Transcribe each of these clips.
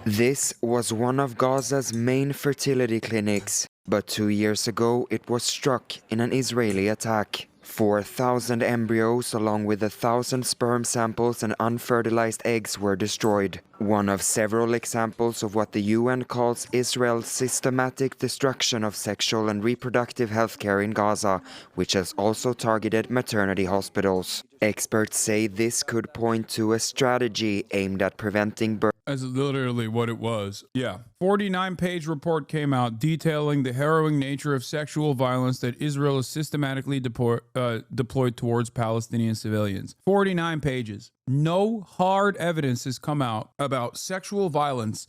This was one of Gaza's main fertility clinics, but 2 years ago it was struck in an Israeli attack. 4,000 embryos along with 1,000 sperm samples and unfertilized eggs were destroyed. One of several examples of what the UN calls Israel's systematic destruction of sexual and reproductive health care in Gaza, which has also targeted maternity hospitals. Experts say this could point to a strategy aimed at preventing birth. That's literally what it was. Yeah. 49-page report came out detailing the harrowing nature of sexual violence that Israel has systematically deployed towards Palestinian civilians. 49 pages. No hard evidence has come out about sexual violence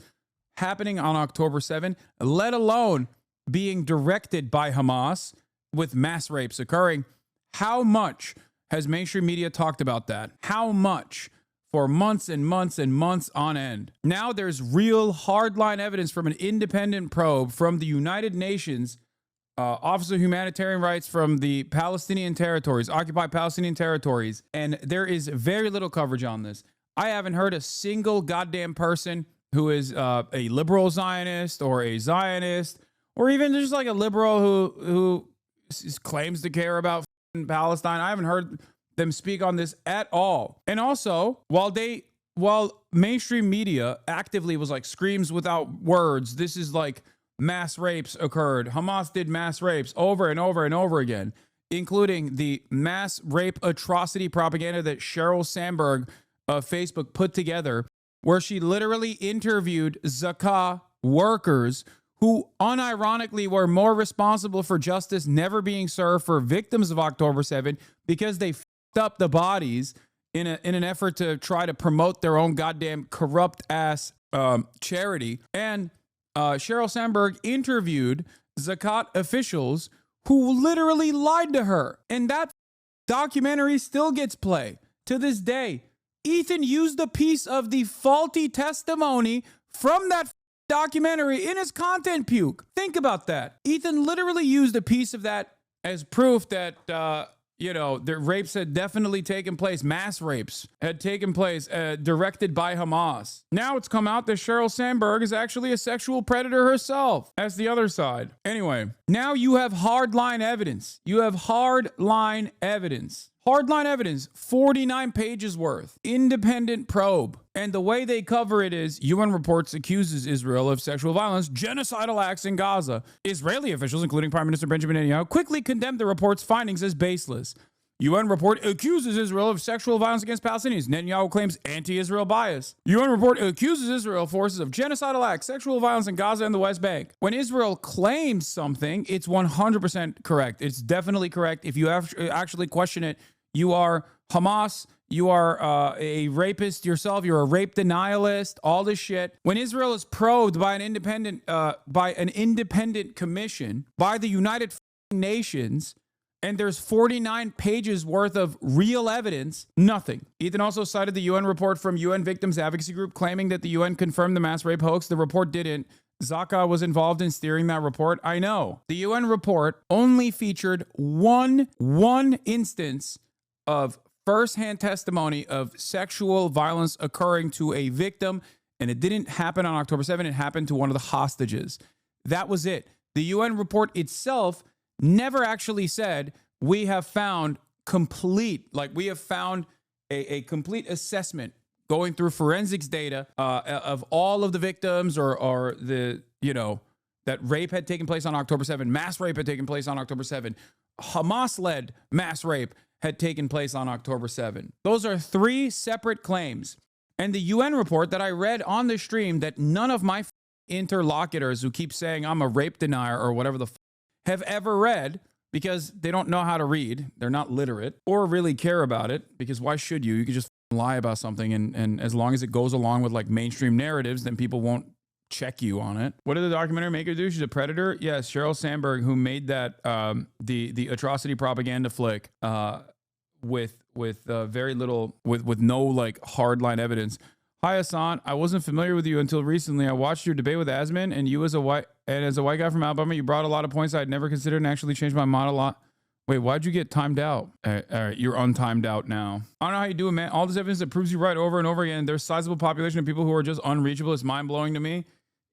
happening on October 7, let alone being directed by Hamas with mass rapes occurring. How much has mainstream media talked about that? How much? For months and months and months on end. Now there's real hardline evidence from an independent probe from the United Nations Office of Humanitarian Rights from the Palestinian territories, occupied Palestinian territories, and there is very little coverage on this. I haven't heard a single goddamn person who is a liberal Zionist or a Zionist or even just like a liberal who claims to care about Palestine. I haven't heard them speak on this at all. And also, while mainstream media actively was like screams without words, this is like mass rapes occurred. Hamas did mass rapes over and over and over again, including the mass rape atrocity propaganda that Sheryl Sandberg of Facebook put together, where she literally interviewed Zakah workers who unironically were more responsible for justice never being served for victims of October 7 because they up the bodies in an effort to try to promote their own goddamn corrupt ass charity. And Sheryl Sandberg interviewed Zakat officials who literally lied to her. And that documentary still gets play to this day. Ethan used a piece of the faulty testimony from that documentary in his content puke. Think about that. Ethan literally used a piece of that as proof that the rapes had definitely taken place. Mass rapes had taken place directed by Hamas. Now it's come out that Sheryl Sandberg is actually a sexual predator herself. That's the other side. Anyway, now you have hardline evidence. Hardline evidence, 49 pages worth. Independent probe. And the way they cover it is UN reports accuses Israel of sexual violence, genocidal acts in Gaza. Israeli officials, including Prime Minister Benjamin Netanyahu, quickly condemned the report's findings as baseless. UN report accuses Israel of sexual violence against Palestinians. Netanyahu claims anti-Israel bias. UN report accuses Israel forces of genocidal acts, sexual violence in Gaza and the West Bank. When Israel claims something, it's 100% correct. It's definitely correct. If you actually question it, you are Hamas. You are a rapist yourself. You're a rape denialist. All this shit. When Israel is probed by an independent commission by the United Nations, and there's 49 pages worth of real evidence, nothing. Ethan also cited the UN report from UN Victims Advocacy Group claiming that the UN confirmed the mass rape hoax. The report didn't. Zakah was involved in steering that report. I know. The UN report only featured one instance of first-hand testimony of sexual violence occurring to a victim, and it didn't happen on October 7. It happened to one of the hostages. That was it. The UN report itself never actually said, we have found a complete assessment going through forensics data of all of the victims or that rape had taken place on October 7, mass rape had taken place on October 7, Hamas-led mass rape had taken place on October 7. Those are three separate claims. And the UN report that I read on the stream that none of my interlocutors who keep saying I'm a rape denier or whatever the have ever read, because they don't know how to read, they're not literate, or really care about it, because why should you? You can just lie about something, and as long as it goes along with like mainstream narratives, then people won't check you on it. What did the documentary maker do? She's a predator? Yes, Sheryl Sandberg, who made that the atrocity propaganda flick with very little, with no like hardline evidence. Hi Hasan, I wasn't familiar with you until recently. I watched your debate with Asman, and as a white guy from Alabama, you brought a lot of points I'd never considered and actually changed my mind a lot Wait, why'd you get timed out? All right, you're untimed out now. I don't know how you do it, man. All this evidence that proves you right over and over again. There's a sizable population of people who are just unreachable. It's mind-blowing to me.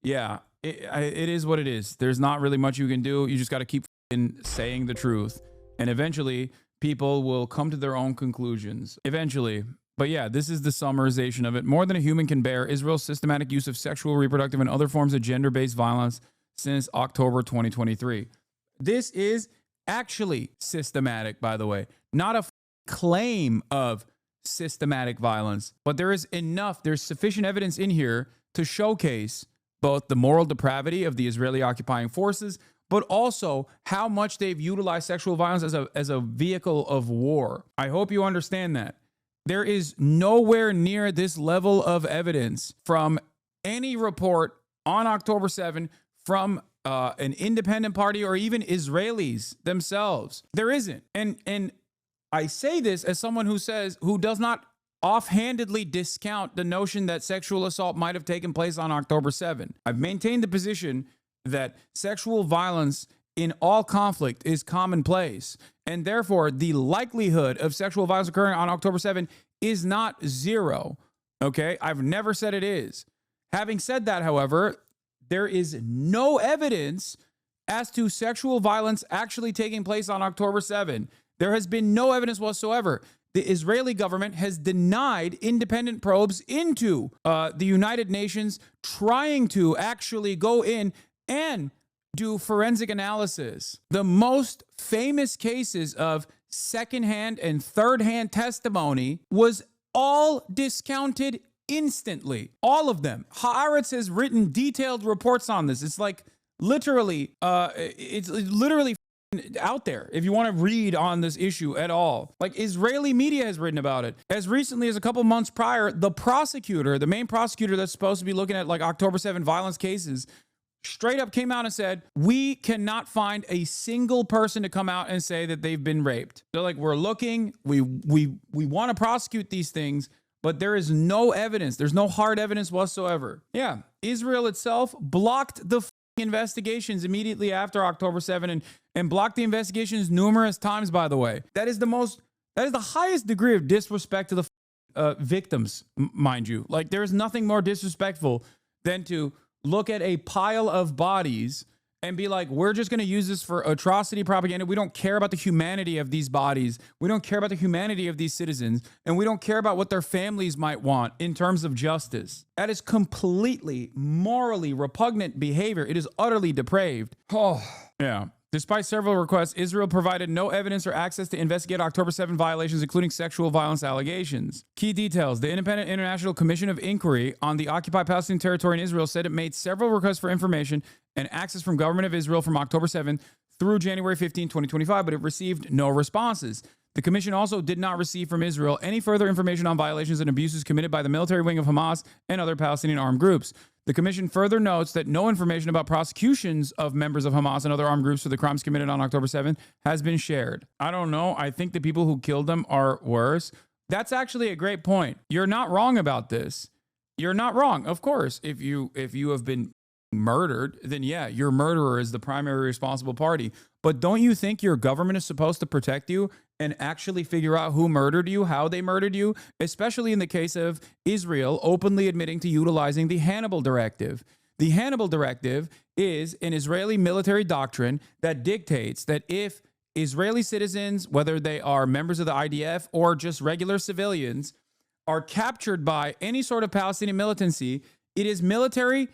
Yeah, it is what it is. There's not really much you can do. You just got to keep saying the truth. And eventually, people will come to their own conclusions. Eventually. But yeah, this is the summarization of it. More than a human can bear, Israel's systematic use of sexual, reproductive, and other forms of gender-based violence since October 2023. This is actually systematic, by the way, not a claim of systematic violence, but there's sufficient evidence in here to showcase both the moral depravity of the Israeli occupying forces, but also how much they've utilized sexual violence as a vehicle of war. I hope you understand that. There is nowhere near this level of evidence from any report on October 7 from an independent party or even Israelis themselves. There isn't. And I say this as someone who does not offhandedly discount the notion that sexual assault might have taken place on October 7. I've maintained the position that sexual violence in all conflict is commonplace, and therefore the likelihood of sexual violence occurring on October 7 is not zero. Okay? I've never said it is. Having said that, however, there is no evidence as to sexual violence actually taking place on October 7. There has been no evidence whatsoever. The Israeli government has denied independent probes into the United Nations trying to actually go in and do forensic analysis. The most famous cases of secondhand and third-hand testimony was all discounted instantly. All of them. Haaretz has written detailed reports on this. It's like literally, it's literally out there if you want to read on this issue at all. Like Israeli media has written about it. As recently as a couple months prior, the main prosecutor that's supposed to be looking at like October 7 violence cases, straight up came out and said, we cannot find a single person to come out and say that they've been raped. They're like, we're looking, we want to prosecute these things, but there is no evidence. There's no hard evidence whatsoever. Yeah, Israel itself blocked the investigations immediately after October 7 and blocked the investigations numerous times, by the way. That is the highest degree of disrespect to the victims, mind you. Like, there is nothing more disrespectful than to look at a pile of bodies and be like, we're just going to use this for atrocity propaganda. We don't care about the humanity of these bodies. We don't care about the humanity of these citizens. And we don't care about what their families might want in terms of justice. That is completely morally repugnant behavior. It is utterly depraved. Oh, yeah. Despite several requests, Israel provided no evidence or access to investigate October 7 violations, including sexual violence allegations. Key details. The Independent International Commission of Inquiry on the occupied Palestinian territory in Israel said it made several requests for information and access from government of Israel from October 7 through January 15, 2025, but it received no responses. The commission also did not receive from Israel any further information on violations and abuses committed by the military wing of Hamas and other Palestinian armed groups. The commission further notes that no information about prosecutions of members of Hamas and other armed groups for the crimes committed on October 7th has been shared. I don't know. I think the people who killed them are worse. That's actually a great point. You're not wrong about this. You're not wrong. Of course, if you have been murdered, then yeah, your murderer is the primary responsible party. But don't you think your government is supposed to protect you and actually figure out who murdered you, how they murdered you, especially in the case of Israel openly admitting to utilizing the Hannibal Directive? The Hannibal Directive is an Israeli military doctrine that dictates that if Israeli citizens, whether they are members of the IDF or just regular civilians, are captured by any sort of Palestinian militancy, it is military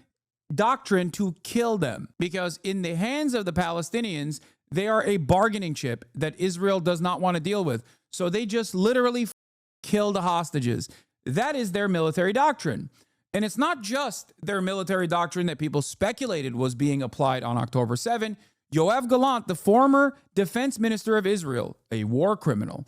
doctrine to kill them, because in the hands of the Palestinians, they are a bargaining chip that Israel does not want to deal with. So they just literally kill the hostages. That is their military doctrine. And it's not just their military doctrine that people speculated was being applied on October 7. Yoav Gallant, the former defense minister of Israel, a war criminal,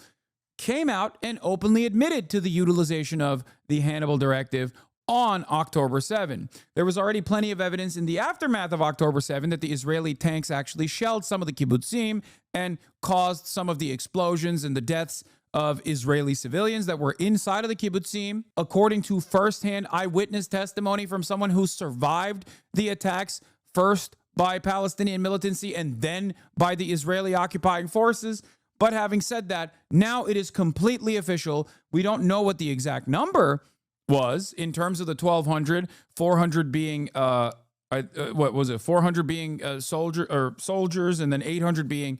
came out and openly admitted to the utilization of the Hannibal Directive on October 7. There was already plenty of evidence in the aftermath of October 7 that the Israeli tanks actually shelled some of the kibbutzim and caused some of the explosions and the deaths of Israeli civilians that were inside of the kibbutzim. According to firsthand eyewitness testimony from someone who survived the attacks, first by Palestinian militancy and then by the Israeli occupying forces, But having said that, now it is completely official. We don't know what the exact number was in terms of the 1,200, 400 being, what was it? 400 being soldiers, and then 800 being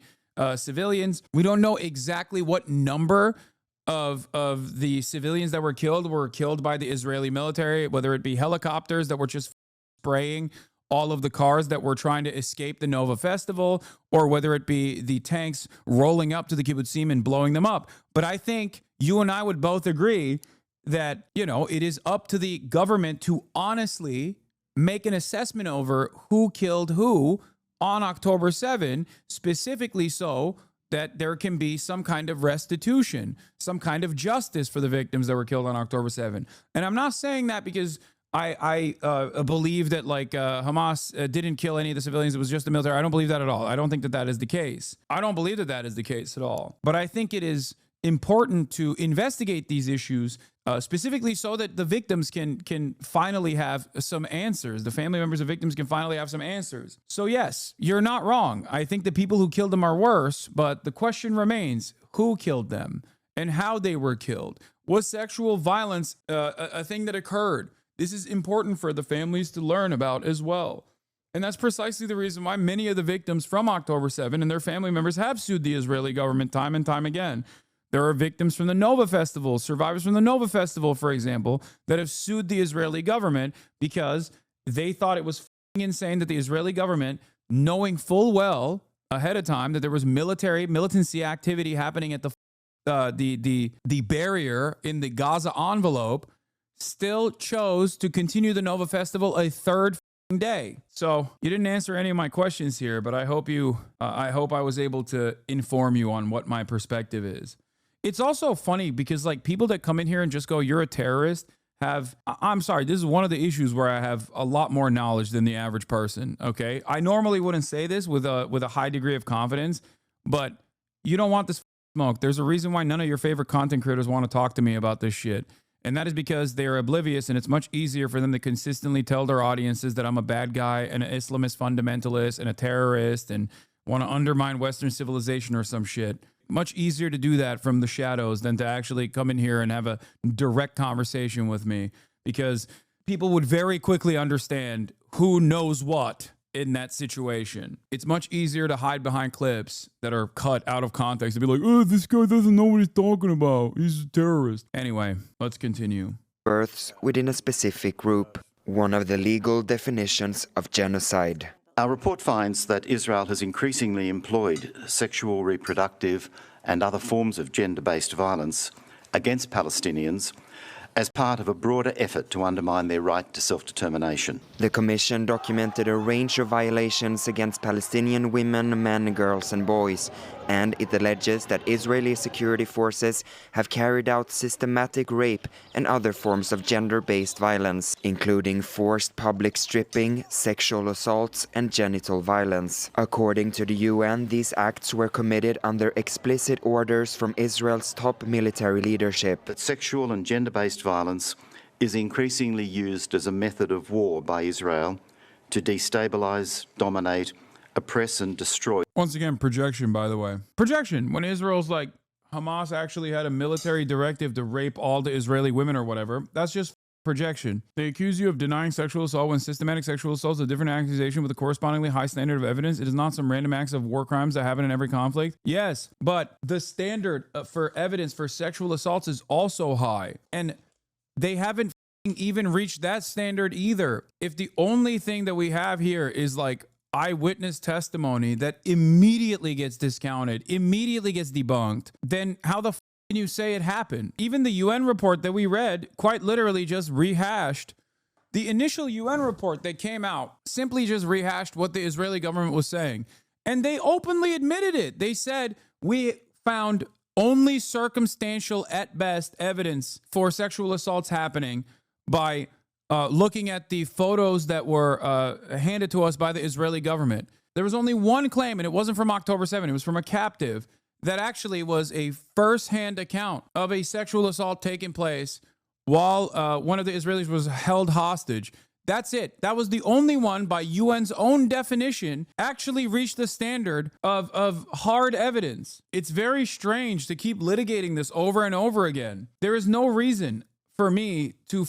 civilians. We don't know exactly what number of the civilians that were killed by the Israeli military, whether it be helicopters that were just spraying all of the cars that were trying to escape the Nova Festival, or whether it be the tanks rolling up to the kibbutzim and blowing them up. But I think you and I would both agree that, you know, it is up to the government to honestly make an assessment over who killed who on October 7, specifically so that there can be some kind of restitution, some kind of justice for the victims that were killed on October 7. And I'm not saying that because I believe that Hamas didn't kill any of the civilians. It was just the military. I don't believe that at all. I don't think that that is the case. I don't believe that that is the case at all. But I think it is important to investigate these issues specifically so that the victims can finally have some answers. The family members of victims can finally have some answers. So yes, you're not wrong. I think the people who killed them are worse, but the question remains, who killed them and how they were killed? Was sexual violence a thing that occurred? This is important for the families to learn about as well. And that's precisely the reason why many of the victims from October 7 and their family members have sued the Israeli government time and time again. There are victims from the Nova Festival, survivors from the Nova Festival, for example, that have sued the Israeli government because they thought it was insane that the Israeli government, knowing full well ahead of time that there was militancy activity happening at the barrier in the Gaza envelope, still chose to continue the Nova Festival a third day. So you didn't answer any of my questions here, but I hope I was able to inform you on what my perspective is. It's also funny because people that come in here and just go, you're a terrorist, I'm sorry, this is one of the issues where I have a lot more knowledge than the average person, okay? I normally wouldn't say this with a high degree of confidence, but you don't want this smoke. There's a reason why none of your favorite content creators want to talk to me about this shit. And that is because they're oblivious, and it's much easier for them to consistently tell their audiences that I'm a bad guy, an Islamist fundamentalist, and a terrorist, and want to undermine Western civilization or some shit. Much easier to do that from the shadows than to actually come in here and have a direct conversation with me, because people would very quickly understand who knows what in that situation. It's much easier to hide behind clips that are cut out of context and be like, oh, this guy doesn't know what he's talking about. He's a terrorist. Anyway, let's continue. Births within a specific group, one of the legal definitions of genocide. Our report finds that Israel has increasingly employed sexual, reproductive and other forms of gender-based violence against Palestinians as part of a broader effort to undermine their right to self-determination. The Commission documented a range of violations against Palestinian women, men, girls and boys, and it alleges that Israeli security forces have carried out systematic rape and other forms of gender-based violence, including forced public stripping, sexual assaults and genital violence. According to the UN, these acts were committed under explicit orders from Israel's top military leadership. That sexual and gender-based violence is increasingly used as a method of war by Israel to destabilize, dominate, oppress and destroy. Once again, projection, by the way. Projection. When Israel's like, Hamas actually had a military directive to rape all the Israeli women or whatever, that's just projection. They accuse you of denying sexual assault when systematic sexual assault is a different accusation with a correspondingly high standard of evidence. It is not some random acts of war crimes that happen in every conflict. Yes, but the standard for evidence for sexual assaults is also high. And they haven't even reached that standard either. If the only thing that we have here is like eyewitness testimony that immediately gets discounted, immediately gets debunked, then how the can you say it happened? Even the UN report that we read quite literally just rehashed. The initial UN report that came out simply just rehashed what the Israeli government was saying. And they openly admitted it. They said, we found only circumstantial at best evidence for sexual assaults happening by looking at the photos that were handed to us by the Israeli government. There was only one claim, and it wasn't from October 7. It was from a captive that actually was a first-hand account of a sexual assault taking place while one of the Israelis was held hostage. That's it. That was the only one by UN's own definition actually reached the standard of hard evidence. It's very strange to keep litigating this over and over again. There is no reason for me to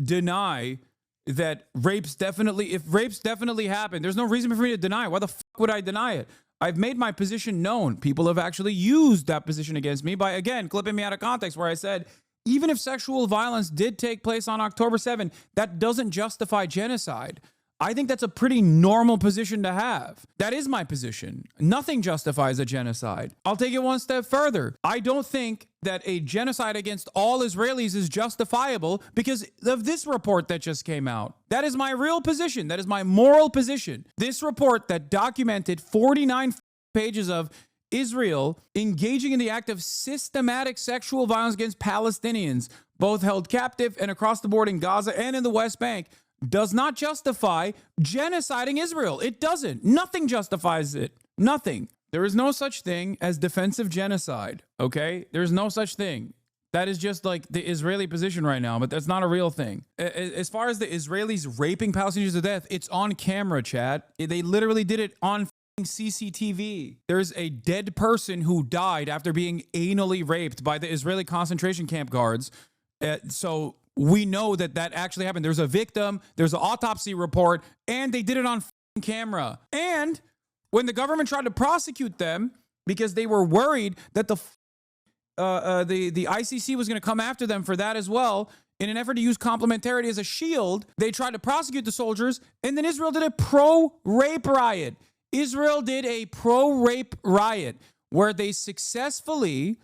deny that if rapes definitely happened, there's no reason for me to deny it. Why the fuck would I deny it? I've made my position known. People have actually used that position against me by, again, clipping me out of context where I said, even if sexual violence did take place on October 7th, that doesn't justify genocide. I think that's a pretty normal position to have. That is my position. Nothing justifies a genocide. I'll take it one step further. I don't think that a genocide against all Israelis is justifiable because of this report that just came out. That is my real position. That is my moral position. This report that documented 49 pages of Israel engaging in the act of systematic sexual violence against Palestinians, both held captive and across the board in Gaza and in the West Bank, does not justify genociding Israel. It doesn't. Nothing justifies it. Nothing. There is no such thing as defensive genocide, okay? There's no such thing. That is just like the Israeli position right now, but that's not a real thing. As far as the Israelis raping Palestinians to death, it's on camera, chat. They literally did it on CCTV. There's a dead person who died after being anally raped by the Israeli concentration camp guards. So we know that that actually happened. There's a victim, there's an autopsy report, and they did it on camera. And when the government tried to prosecute them because they were worried that the ICC was going to come after them for that as well, in an effort to use complementarity as a shield, they tried to prosecute the soldiers, and then Israel did a pro-rape riot. Israel did a pro-rape riot where they successfully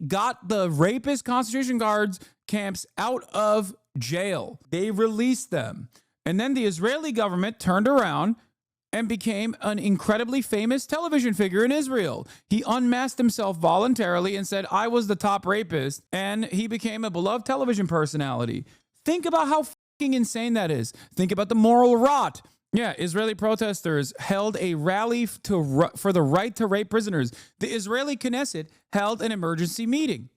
got the rapist concentration guards camps out of jail. They released them. And then the Israeli government turned around and became an incredibly famous television figure in Israel. He unmasked himself voluntarily and said, I was the top rapist, and he became a beloved television personality. Think about how fucking insane that is. Think about the moral rot. Yeah, Israeli protesters held a rally for the right to rape prisoners. The Israeli Knesset held an emergency meeting.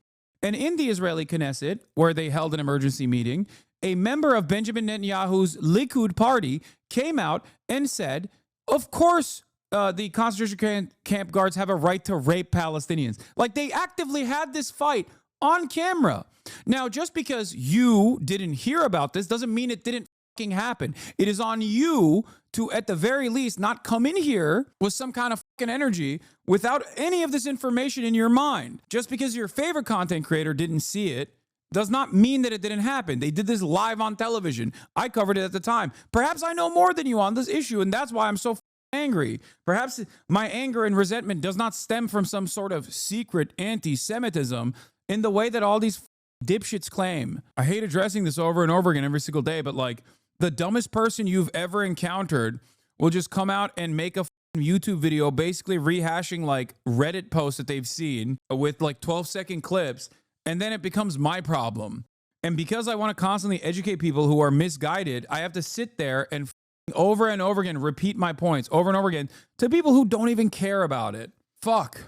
And in the Israeli Knesset, where they held an emergency meeting, a member of Benjamin Netanyahu's Likud party came out and said, of course, the concentration camp guards have a right to rape Palestinians. Like, they actively had this fight on camera. Now, just because you didn't hear about this doesn't mean it didn't happen. It is on you to, at the very least, not come in here with some kind of fucking energy without any of this information in your mind. Just because your favorite content creator didn't see it does not mean that it didn't happen. They did this live on television. I covered it at the time. Perhaps I know more than you on this issue, and that's why I'm so angry. Perhaps my anger and resentment does not stem from some sort of secret anti-Semitism in the way that all these dipshits claim. I hate addressing this over and over again every single day, but like, the dumbest person you've ever encountered will just come out and make a YouTube video basically rehashing like Reddit posts that they've seen with like 12-second clips, and then it becomes my problem. And because I want to constantly educate people who are misguided, I have to sit there and over and over again repeat my points over and over again to people who don't even care about it. Fuck.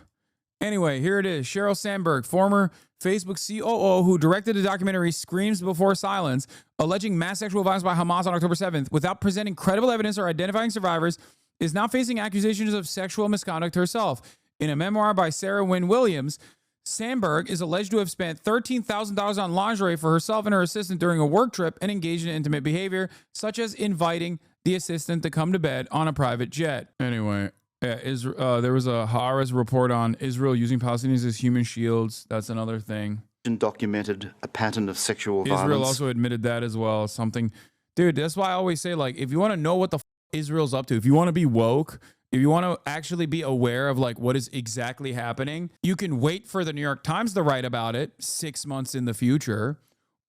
Anyway, here it is. Sheryl Sandberg, former Facebook COO who directed the documentary Screams Before Silence, alleging mass sexual violence by Hamas on October 7th without presenting credible evidence or identifying survivors, is now facing accusations of sexual misconduct herself. In a memoir by Sarah Wynne Williams, Sandberg is alleged to have spent $13,000 on lingerie for herself and her assistant during a work trip and engaged in intimate behavior, such as inviting the assistant to come to bed on a private jet. Anyway, yeah, there was a Haaretz report on Israel using Palestinians as human shields. That's another thing. Documented a pattern of sexual violence. Israel also admitted that as well. Something, dude, that's why I always say, like, if you want to know what the Israel's up to, if you want to be woke, if you want to actually be aware of like what is exactly happening, you can wait for the New York Times to write about it 6 months in the future,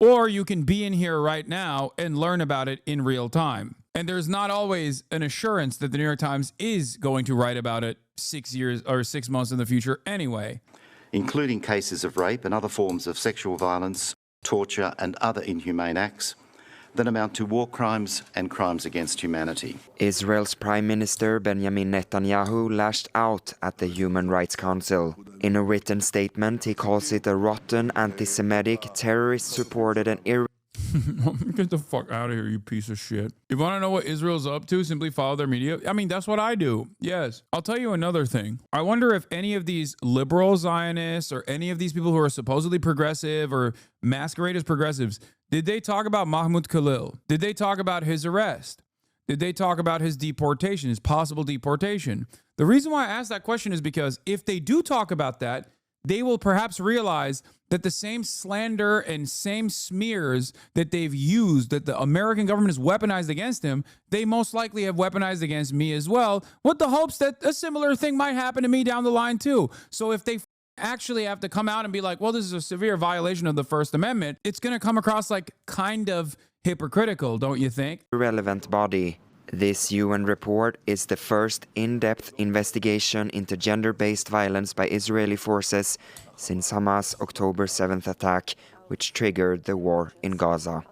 or you can be in here right now and learn about it in real time. And there's not always an assurance that the New York Times is going to write about it 6 years or 6 months in the future anyway. Including cases of rape and other forms of sexual violence, torture and other inhumane acts that amount to war crimes and crimes against humanity. Israel's Prime Minister Benjamin Netanyahu lashed out at the Human Rights Council. In a written statement, he calls it a rotten, anti-Semitic, terrorist-supported and Get the fuck out of here, you piece of shit. You want to know what Israel's up to? Simply follow their media. I mean, that's what I do. Yes. I'll tell you another thing. I wonder if any of these liberal Zionists or any of these people who are supposedly progressive or masquerade as progressives, did they talk about Mahmoud Khalil? Did they talk about his arrest? Did they talk about his deportation, his possible deportation? The reason why I ask that question is because if they do talk about that, they will perhaps realize that the same slander and same smears that they've used, that the American government has weaponized against him, they most likely have weaponized against me as well, with the hopes that a similar thing might happen to me down the line too. So if they actually have to come out and be like, well, this is a severe violation of the First Amendment, it's going to come across like kind of hypocritical, don't you think? Relevant body. This UN report is the first in-depth investigation into gender-based violence by Israeli forces since Hamas' October 7th attack, which triggered the war in Gaza.